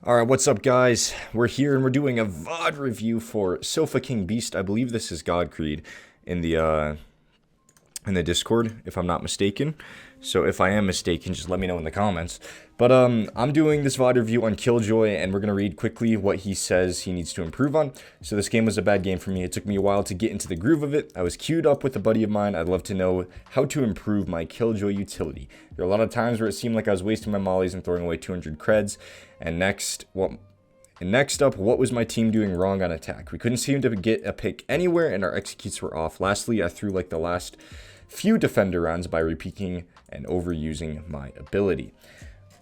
Alright, what's up guys? We're here and we're doing a VoD review for Sofa King Beast. I believe this is God Creed in the Discord, if I'm not mistaken. So if I am mistaken, just let me know in the comments. But I'm doing this VoD review on Killjoy, and we're gonna read quickly what he says he needs to improve on. So this game was a bad game for me. It took me a while to get into the groove of it. I was queued up with a buddy of mine. I'd love to know how to improve my Killjoy utility. There are a lot of times where it seemed like I was wasting my mollies and throwing away 200 creds. And next up, what was my team doing wrong on attack? We couldn't seem to get a pick anywhere, and our executes were off. Lastly, I threw like the last few defender rounds by repeaking and overusing my ability.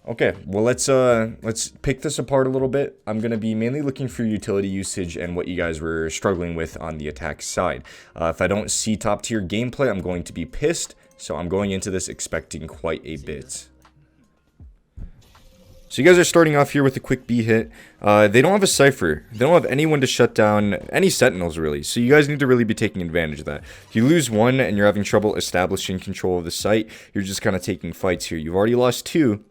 Okay, well let's pick this apart a little bit. I'm gonna be mainly looking for utility usage and what you guys were struggling with on the attack side. If I don't see top tier gameplay, I'm going to be pissed. So I'm going into this expecting quite a bit. So you guys are starting off here with a quick B hit. They don't have a Cypher. They don't have anyone to shut down any Sentinels, really. So you guys need to really be taking advantage of that. If you lose one and you're having trouble establishing control of the site, you're just kind of taking fights here. You've already lost two,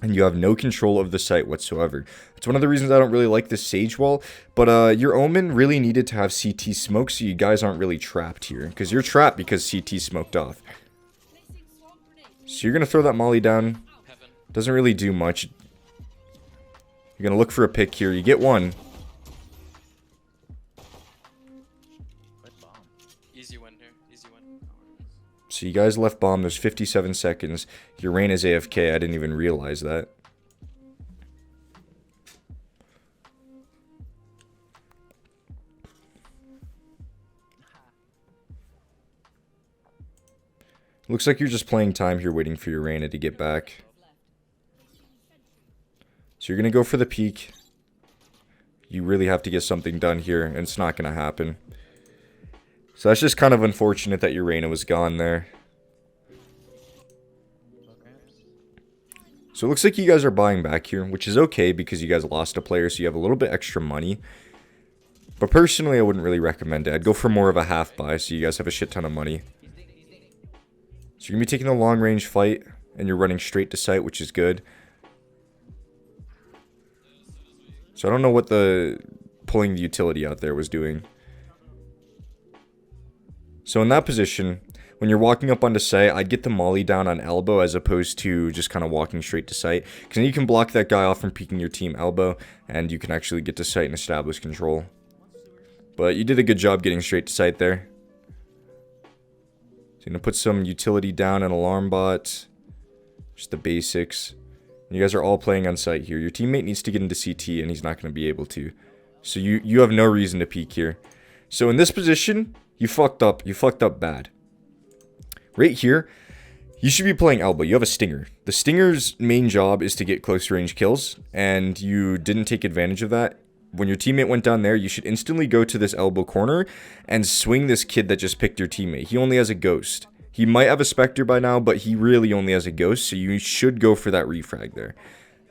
and you have no control of the site whatsoever. It's one of the reasons I don't really like this Sage Wall. But your Omen really needed to have CT smoke, so you guys aren't really trapped here. Because you're trapped because CT smoked off. So you're going to throw that molly down. Doesn't really do much. You're going to look for a pick here. You get one. Easy win here. Easy win. So you guys left bomb. There's 57 seconds. Your Rain is AFK. I didn't even realize that. Looks like you're just playing time here waiting for your Reyna to get back. So you're going to go for the peek. You really have to get something done here, and it's not going to happen. So that's just kind of unfortunate that your Reyna was gone there. So it looks like you guys are buying back here, which is okay because you guys lost a player, so you have a little bit extra money. But personally, I wouldn't really recommend it. I'd go for more of a half buy so you guys have a shit ton of money. So you're going to be taking a long range fight, and you're running straight to site, which is good. So I don't know what the pulling the utility out there was doing. So in that position, when you're walking up onto site, I'd get the molly down on elbow as opposed to just kind of walking straight to site. Because then you can block that guy off from peeking your team elbow, and you can actually get to site and establish control. But you did a good job getting straight to site there. So you're going to put some utility down, an alarm bot. Just the basics. You guys are all playing on site here. Your teammate needs to get into CT, and he's not going to be able to. So you have no reason to peek here. So in this position, you fucked up. You fucked up bad. Right here, you should be playing elbow. You have a Stinger. The Stinger's main job is to get close range kills, and you didn't take advantage of that. When your teammate went down there, you should instantly go to this elbow corner and swing this kid that just picked your teammate. He only has a ghost. He might have a Spectre by now, but he really only has a ghost, so you should go for that refrag there.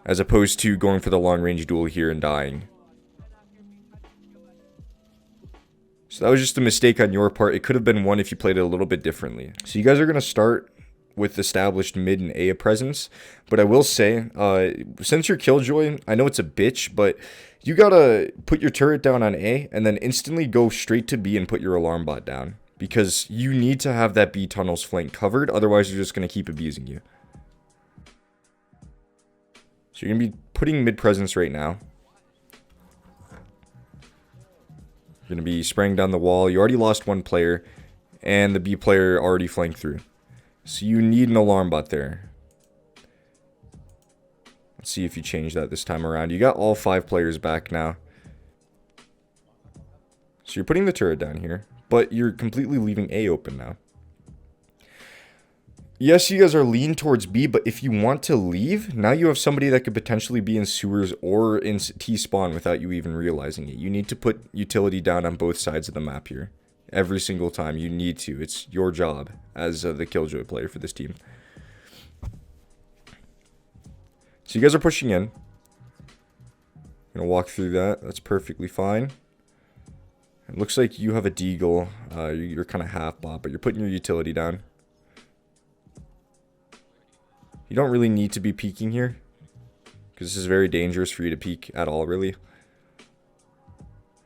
As opposed to going for the long range duel here and dying. So that was just a mistake on your part. It could have been one if you played it a little bit differently. So you guys are going to start with established mid and A presence. But I will say, since you're Killjoy, I know it's a bitch, but you got to put your turret down on A and then instantly go straight to B and put your alarm bot down. Because you need to have that B tunnel's flank covered, otherwise you're just going to keep abusing you. So you're going to be putting mid presence right now. You're going to be spraying down the wall. You already lost one player, and the B player already flanked through. So you need an alarm bot there. Let's see if you change that this time around. You got all 5 players back now. So you're putting the turret down here. But you're completely leaving A open now. Yes, you guys are lean towards B, but if you want to leave, now you have somebody that could potentially be in sewers or in T-spawn without you even realizing it. You need to put utility down on both sides of the map here. Every single time. You need to. It's your job as the Killjoy player for this team. So you guys are pushing in. I'm going to walk through that. That's perfectly fine. It looks like you have a deagle. You're kind of half bot, but you're putting your utility down. You don't really need to be peeking here. because this is very dangerous for you to peek at all, really.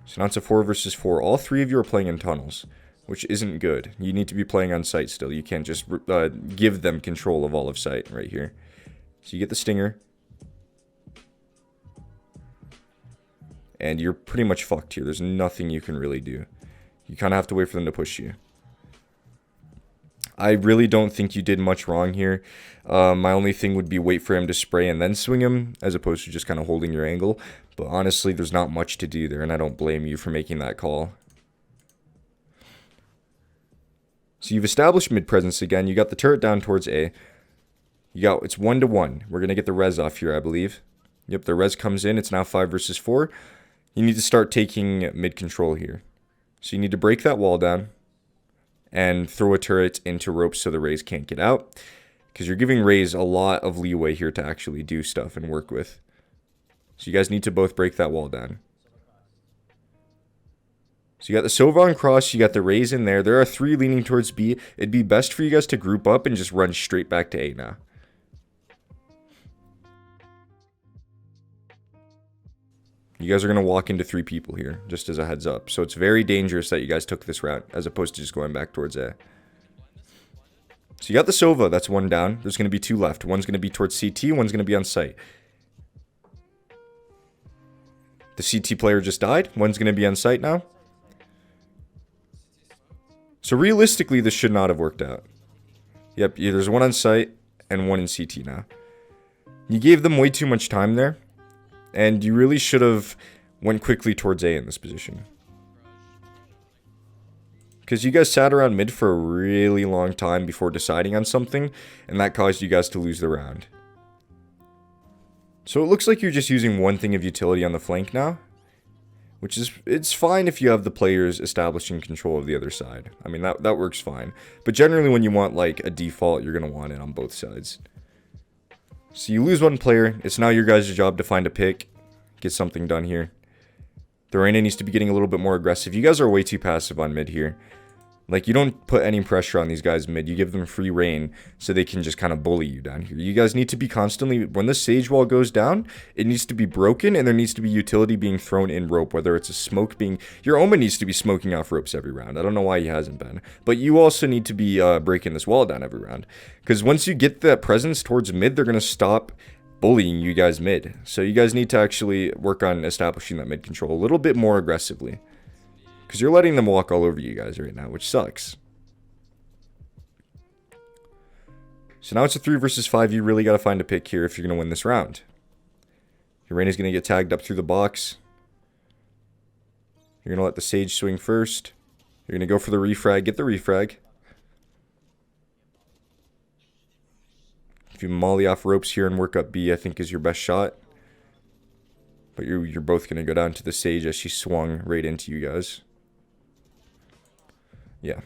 So now it's a 4 versus 4. All 3 of you are playing in tunnels, which isn't good. You need to be playing on site still. You can't just give them control of all of site right here. So you get the stinger. And you're pretty much fucked here. There's nothing you can really do. You kind of have to wait for them to push you. I really don't think you did much wrong here. My only thing would be wait for him to spray and then swing him, as opposed to just kind of holding your angle. But honestly, there's not much to do there, and I don't blame you for making that call. So you've established mid presence again. You got the turret down towards A. It's 1-1. We're going to get the res off here, I believe. Yep, the res comes in. It's now 5 versus 4. You need to start taking mid control here. So you need to break that wall down and throw a turret into ropes so the Rays can't get out. Because you're giving Rays a lot of leeway here to actually do stuff and work with. So you guys need to both break that wall down. So you got the Sova on cross, you got the Rays in there. There are 3 leaning towards B. It'd be best for you guys to group up and just run straight back to A now. You guys are going to walk into 3 people here, just as a heads up. So it's very dangerous that you guys took this route, as opposed to just going back towards A. So you got the Sova, that's 1 down. There's going to be 2 left. One's going to be towards CT, one's going to be on site. The CT player just died. One's going to be on site now. So realistically, this should not have worked out. Yep, yeah, there's 1 on site and 1 in CT now. You gave them way too much time there. And you really should have went quickly towards A in this position. Because you guys sat around mid for a really long time before deciding on something. And that caused you guys to lose the round. So it looks like you're just using one thing of utility on the flank now. Which is, it's fine if you have the players establishing control of the other side. I mean, that works fine. But generally when you want like a default, you're going to want it on both sides. So you lose 1 player. It's now your guys' job to find a pick. Get something done here. The Reyna needs to be getting a little bit more aggressive. You guys are way too passive on mid here. Like, you don't put any pressure on these guys mid. You give them free reign so they can just kind of bully you down here. You guys need to be constantly... When the sage wall goes down, it needs to be broken, and there needs to be utility being thrown in rope, whether it's a smoke being... Your Omen needs to be smoking off ropes every round. I don't know why he hasn't been. But you also need to be breaking this wall down every round. Because once you get that presence towards mid, they're going to stop bullying you guys mid. So you guys need to actually work on establishing that mid control a little bit more aggressively. Because you're letting them walk all over you guys right now, which sucks. So now it's a 3 versus 5. You really got to find a pick here if you're going to win this round. Your Reyna's going to get tagged up through the box. You're going to let the Sage swing first. You're going to go for the refrag. Get the refrag. If you molly off ropes here and work up B, I think is your best shot. But you're both going to go down to the Sage as she swung right into you guys. Yeah.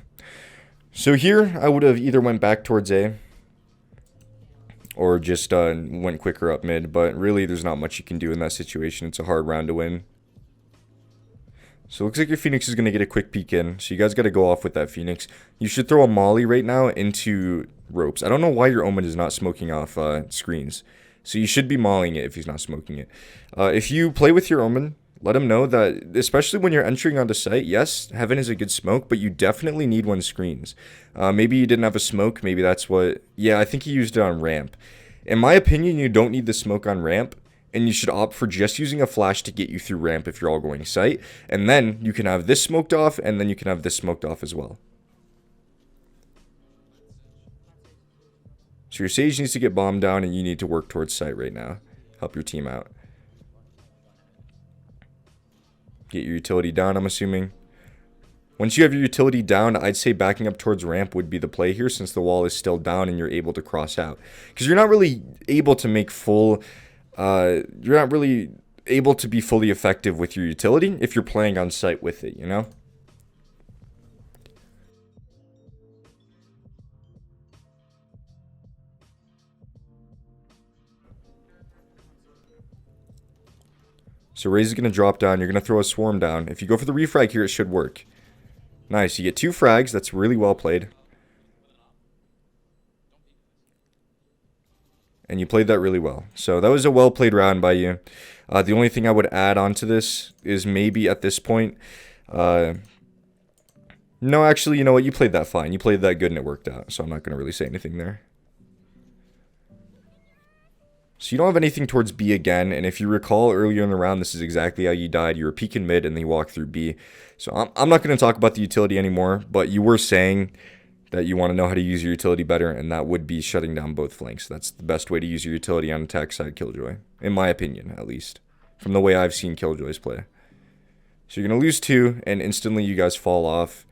So here, I would have either went back towards A or just went quicker up mid. But really, there's not much you can do in that situation. It's a hard round to win. So it looks like your Phoenix is going to get a quick peek in. So you guys got to go off with that Phoenix. You should throw a molly right now into ropes. I don't know why your Omen is not smoking off screens. So you should be mollying it if he's not smoking it. If you play with your Omen, let him know that, especially when you're entering onto site, yes, Heaven is a good smoke, but you definitely need 1 screens. Maybe you didn't have a smoke. Maybe that's what... Yeah, I think he used it on ramp. In my opinion, you don't need the smoke on ramp, and you should opt for just using a flash to get you through ramp if you're all going site. And then you can have this smoked off, and then you can have this smoked off as well. So your Sage needs to get bombed down, and you need to work towards site right now. Help your team out. Get your utility down, I'm assuming. Once you have your utility down, I'd say backing up towards ramp would be the play here, since the wall is still down and you're able to cross out. Because you're not really able to make full... you're not really able to be fully effective with your utility if you're playing on site with it, you know? So Raze is going to drop down. You're going to throw a swarm down. If you go for the refrag here, it should work. Nice. You get 2 frags. That's really well played. and you played that really well. So that was a well-played round by you. The only thing I would add on to this is maybe at this point, no, actually, you know what? You played that fine. You played that good and it worked out. So I'm not going to really say anything there. So you don't have anything towards B again. And if you recall earlier in the round, this is exactly how you died. You were peeking mid and then you walked through B. So I'm not going to talk about the utility anymore. But you were saying that you want to know how to use your utility better. And that would be shutting down both flanks. That's the best way to use your utility on attack side Killjoy. In my opinion, at least. From the way I've seen Killjoys play. So you're going to lose 2 and instantly you guys fall off.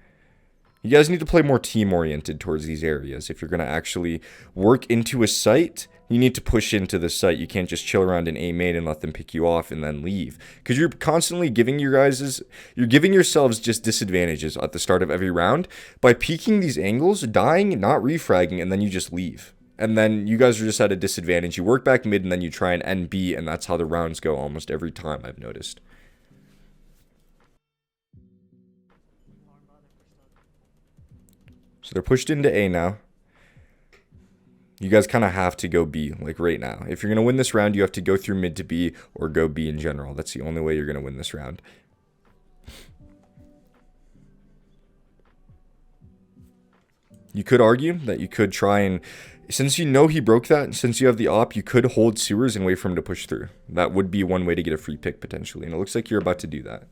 You guys need to play more team-oriented towards these areas. If you're going to actually work into a site, you need to push into the site. You can't just chill around in A main and let them pick you off and then leave. Because you're constantly giving you're giving yourselves just disadvantages at the start of every round by peeking these angles, dying, not refragging, and then you just leave. And then you guys are just at a disadvantage. You work back mid and then you try and end B, and that's how the rounds go almost every time, I've noticed. So they're pushed into A now. You guys kind of have to go B, like right now. If you're going to win this round, you have to go through mid to B or go B in general. That's the only way you're going to win this round. You could argue that you could try and, since you know he broke that, since you have the op, you could hold sewers and wait for him to push through. That would be one way to get a free pick potentially. And it looks like you're about to do that.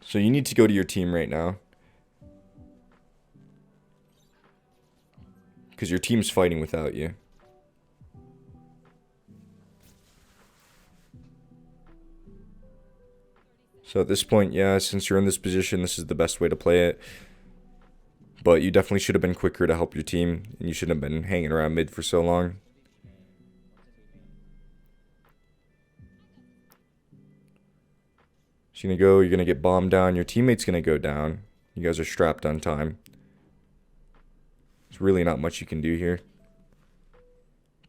So you need to go to your team right now. Because your team's fighting without you. So at this point, yeah, since you're in this position, this is the best way to play it. But you definitely should have been quicker to help your team. And you shouldn't have been hanging around mid for so long. So you're going to get bombed down. Your teammate's going to go down. You guys are strapped on time. There's really not much you can do here.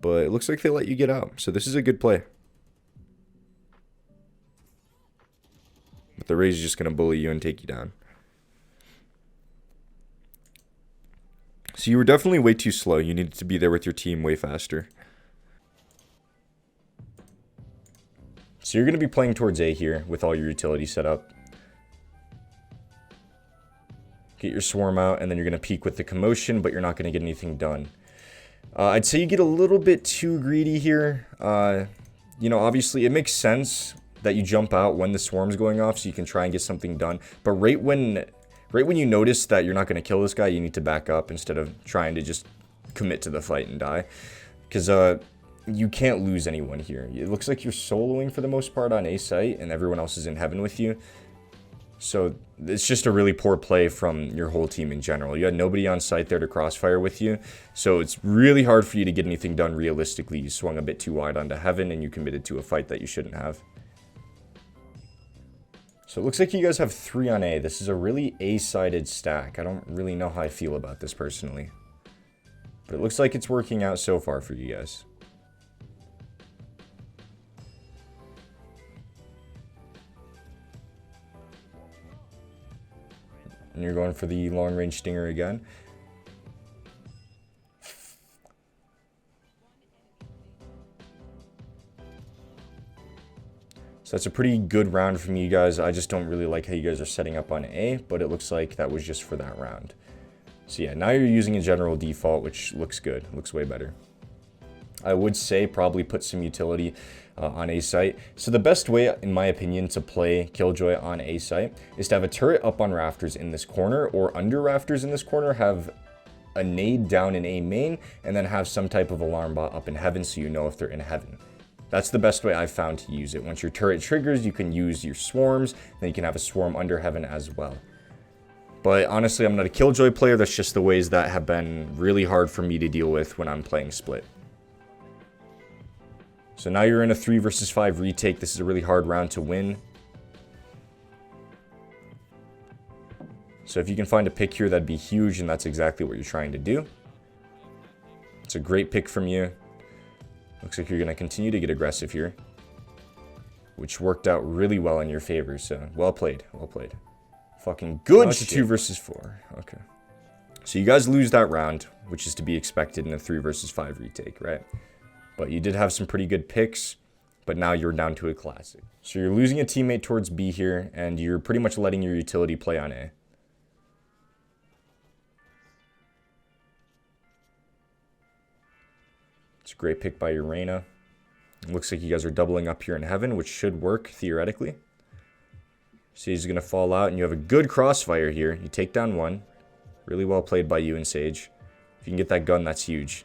But it looks like they let you get out. So this is a good play. But the Raze is just going to bully you and take you down. So you were definitely way too slow. You needed to be there with your team way faster. So you're going to be playing towards A here with all your utility set up. Get your swarm out, and then you're going to peek with the commotion, but you're not going to get anything done. I'd say you get a little bit too greedy here. You know, obviously it makes sense that you jump out when the swarm's going off so you can try and get something done. But right when you notice that you're not going to kill this guy, you need to back up instead of trying to just commit to the fight and die. Because you can't lose anyone here. It looks like you're soloing for the most part on A site, and everyone else is in heaven with you. So it's just a really poor play from your whole team in general. You had nobody on site there to crossfire with you, so it's really hard for you to get anything done realistically. You swung a bit too wide onto heaven, and you committed to a fight that you shouldn't have. So it looks like you guys have 3 on A. This is a really A-sided stack. I don't really know how I feel about this personally. But it looks like it's working out so far for you guys. And you're going for the long-range stinger again. So that's a pretty good round from you guys. I just don't really like how you guys are setting up on A, but it looks like that was just for that round. So yeah, now you're using a general default, which looks good. Looks way better. I would say probably put some utility on A site. So the best way, in my opinion, to play Killjoy on A site is to have a turret up on rafters in this corner, or under rafters in this corner, have a nade down in A main, and then have some type of alarm bot up in heaven so you know if they're in heaven. That's the best way I've found to use it. Once your turret triggers, you can use your swarms, then you can have a swarm under heaven as well. But honestly, I'm not a Killjoy player. That's just the ways that have been really hard for me to deal with when I'm playing split. So now you're in a 3 versus 5 retake. This is a really hard round to win. So if you can find a pick here, that'd be huge, and that's exactly what you're trying to do. It's a great pick from you. Looks like you're going to continue to get aggressive here. which worked out really well in your favor. So well played, well played. Fucking good. It's a 2 versus 4. Okay. So you guys lose that round, which is to be expected in a 3 versus 5 retake, right? But you did have some pretty good picks, but now you're down to a classic. So you're losing a teammate towards B here, and you're pretty much letting your utility play on A. It's a great pick by your Reyna. It looks like you guys are doubling up here in heaven, which should work theoretically. Sage is going to fall out, and you have a good crossfire here. You take down one. Really well played by you and Sage. If you can get that gun, that's huge.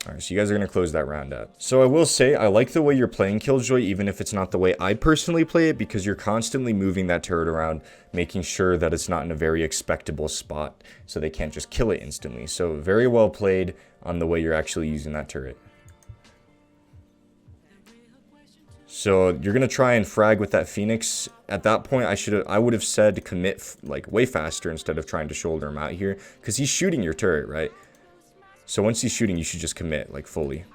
Alright, so you guys are going to close that round out. So I will say, I like the way you're playing Killjoy, even if it's not the way I personally play it, because you're constantly moving that turret around, making sure that it's not in a very expectable spot, so they can't just kill it instantly. So very well played on the way you're actually using that turret. So you're going to try and frag with that Phoenix. At that point, I would have said commit like way faster instead of trying to shoulder him out here, because he's shooting your turret, right? So once he's shooting, you should just commit, like, fully.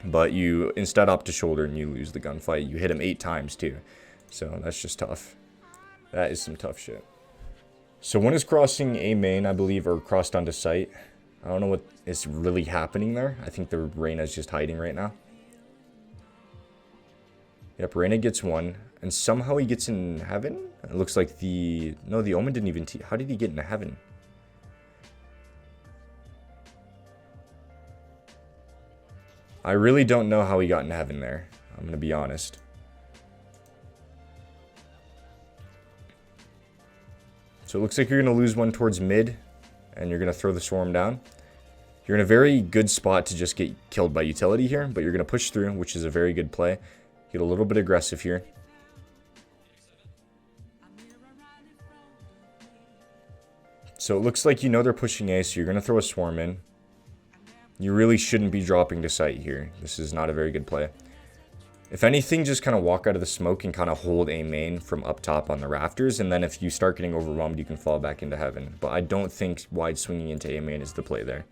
But you instead opt to shoulder and you lose the gunfight. You hit him 8 times, too. So that's just tough. That is some tough shit. So one is crossing A main, I believe, or crossed onto site. I don't know what is really happening there. I think the Reyna's just hiding right now. Yep, Reyna gets one. And somehow he gets in heaven? It looks like the... No, the Omen didn't even... How did he get into heaven? I really don't know how he got in heaven there. I'm going to be honest. So it looks like you're going to lose one towards mid. And you're going to throw the swarm down. You're in a very good spot to just get killed by utility here. But you're going to push through, which is a very good play. Get a little bit aggressive here. So it looks like you know they're pushing A. So you're going to throw a swarm in. You really shouldn't be dropping to sight here. This is not a very good play. If anything, just kind of walk out of the smoke and kind of hold A main from up top on the rafters. And then if you start getting overwhelmed, you can fall back into heaven. But I don't think wide swinging into A main is the play there.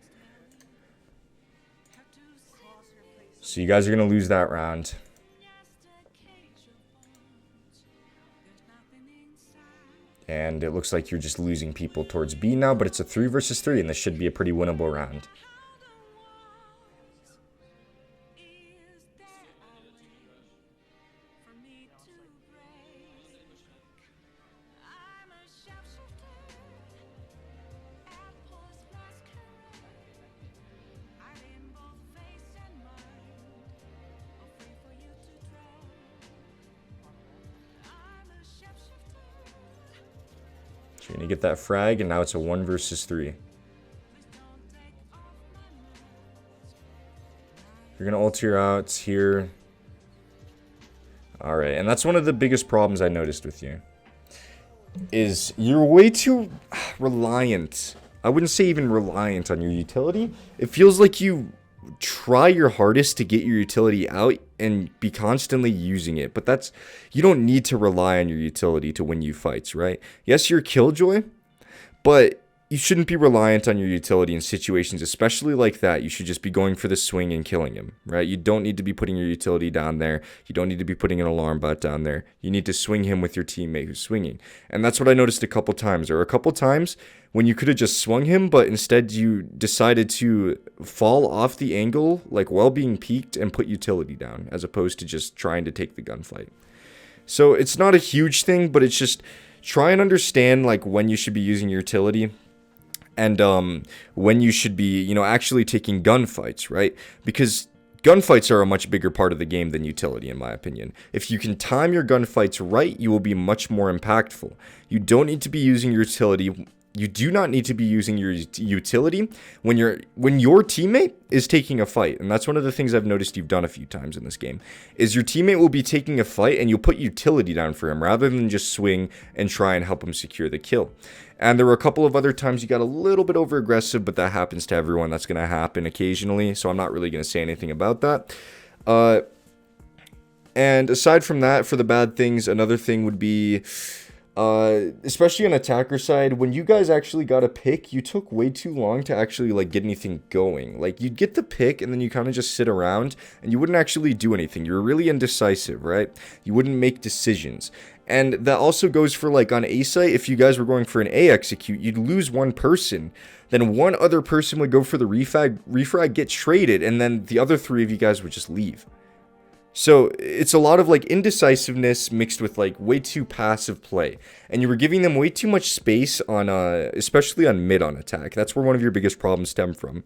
So you guys are going to lose that round. And it looks like you're just losing people towards B now. But it's a 3 versus 3, and this should be a pretty winnable round. You're going to get that frag, and now it's a 1 versus 3. You're going to ult your outs here. Alright, and that's one of the biggest problems I noticed with you. Is you're way too reliant. I wouldn't say even reliant on your utility. It feels like you try your hardest to get your utility out and be constantly using it, but that's, you don't need to rely on your utility to win you fights, right? Yes, you're Killjoy, but you shouldn't be reliant on your utility in situations, especially like that. You should just be going for the swing and killing him, right? You don't need to be putting your utility down there. You don't need to be putting an alarm bot down there. You need to swing him with your teammate who's swinging. And that's what I noticed a couple times. There were a couple times when you could have just swung him, but instead you decided to fall off the angle, like while being peaked, and put utility down, as opposed to just trying to take the gunfight. So it's not a huge thing, but it's just try and understand like when you should be using your utility. And when you should be, you know, actually taking gunfights, right? Because gunfights are a much bigger part of the game than utility, in my opinion. If you can time your gunfights right, you will be much more impactful. You don't need to be using your utility. You do not need to be using your utility when your teammate is taking a fight. And that's one of the things I've noticed you've done a few times in this game. Is your teammate will be taking a fight and you'll put utility down for him rather than just swing and try and help him secure the kill. And there were a couple of other times you got a little bit over aggressive, but that happens to everyone. That's going to happen occasionally. So I'm not really going to say anything about that. And aside from that, for the bad things, another thing would be Especially on attacker side, when you guys actually got a pick, you took way too long to actually like get anything going. Like you'd get the pick and then you kind of just sit around and you wouldn't actually do anything. You were really indecisive, right? You wouldn't make decisions. And that also goes for like on A site, if you guys were going for an A execute, you'd lose one person. Then one other person would go for the refrag, get traded, and then the other three of you guys would just leave. So it's a lot of like indecisiveness mixed with like way too passive play. And you were giving them way too much space on, especially on mid on attack. That's where one of your biggest problems stem from.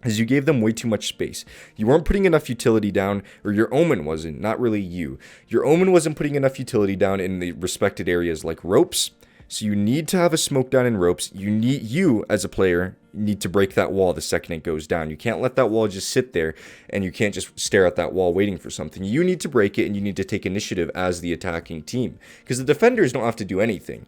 Is you gave them way too much space. You weren't putting enough utility down, or your Omen wasn't, not really you. Your Omen wasn't putting enough utility down in the respected areas like ropes. So you need to have a smoke down in ropes. You as a player need to break that wall the second it goes down. You can't let that wall just sit there and you can't just stare at that wall waiting for something. You need to break it and you need to take initiative as the attacking team, because the defenders don't have to do anything.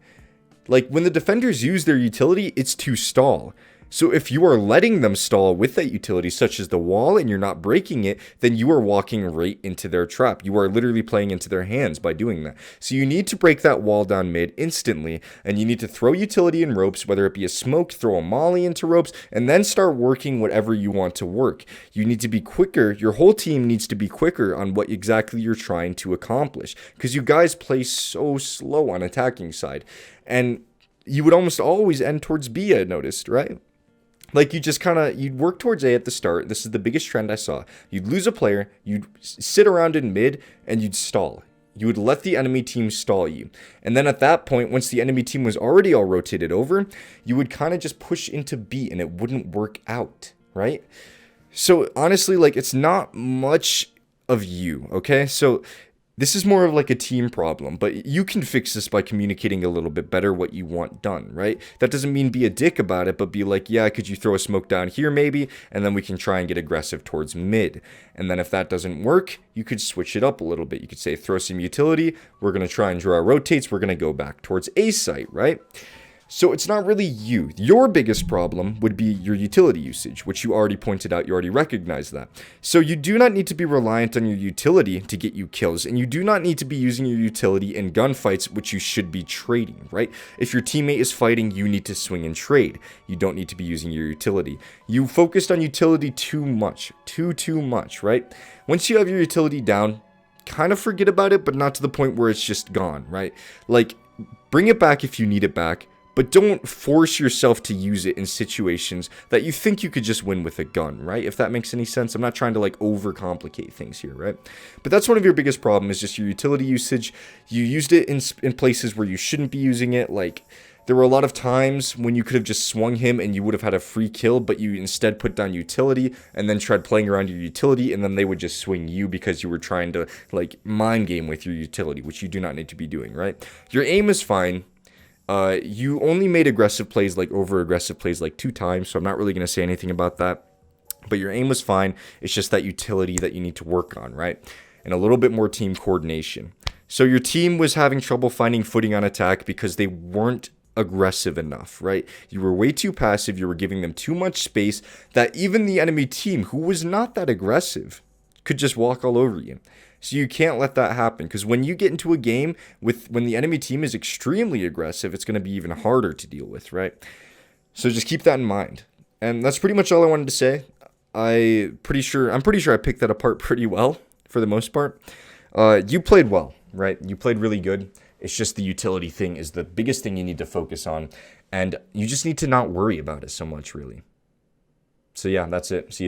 Like when the defenders use their utility, it's to stall. So if you are letting them stall with that utility, such as the wall, and you're not breaking it, then you are walking right into their trap. You are literally playing into their hands by doing that. So you need to break that wall down mid instantly, and you need to throw utility in ropes, whether it be a smoke, throw a molly into ropes, and then start working whatever you want to work. You need to be quicker. Your whole team needs to be quicker on what exactly you're trying to accomplish, because you guys play so slow on attacking side. And you would almost always end towards B, I noticed, right? Like you just you'd work towards A at the start. This is the biggest trend I saw. You'd lose a player, you'd sit around in mid, and you'd stall. You would let the enemy team stall you. And then at that point, once the enemy team was already all rotated over, you would kind of just push into B and it wouldn't work out, right? So honestly, like it's not much of you, okay? So this is more of like a team problem, but you can fix this by communicating a little bit better what you want done, right? That doesn't mean be a dick about it, but be like, yeah, could you throw a smoke down here maybe? And then we can try and get aggressive towards mid. And then if that doesn't work, you could switch it up a little bit. You could say, throw some utility. We're going to try and draw our rotates. We're going to go back towards A site, right? So it's not really you. Your biggest problem would be your utility usage, which you already pointed out. You already recognize that. So you do not need to be reliant on your utility to get you kills, and you do not need to be using your utility in gunfights, which you should be trading, right? If your teammate is fighting, you need to swing and trade. You don't need to be using your utility. You focused on utility too much, too much, right? Once you have your utility down, kind of forget about it, but not to the point where it's just gone, right? Like, bring it back if you need it back. But don't force yourself to use it in situations that you think you could just win with a gun, right? If that makes any sense. I'm not trying to like overcomplicate things here, right? But that's one of your biggest problems is just your utility usage. You used it in places where you shouldn't be using it. Like there were a lot of times when you could have just swung him and you would have had a free kill, but you instead put down utility and then tried playing around your utility, and then they would just swing you because you were trying to like mind game with your utility, which you do not need to be doing, right? Your aim is fine. You only made aggressive plays, like over aggressive plays, like 2 times. So I'm not really going to say anything about that. But your aim was fine. It's just that utility that you need to work on, right? And a little bit more team coordination. So your team was having trouble finding footing on attack because they weren't aggressive enough, right? You were way too passive. You were giving them too much space that even the enemy team, who was not that aggressive, could just walk all over you. So you can't let that happen, because when you get into a game when the enemy team is extremely aggressive, it's going to be even harder to deal with, right? So just keep that in mind. And that's pretty much all I wanted to say. I'm pretty sure I picked that apart pretty well for the most part. You played well, right? You played really good. It's just the utility thing is the biggest thing you need to focus on, and you just need to not worry about it so much, really. So yeah, that's it. See ya.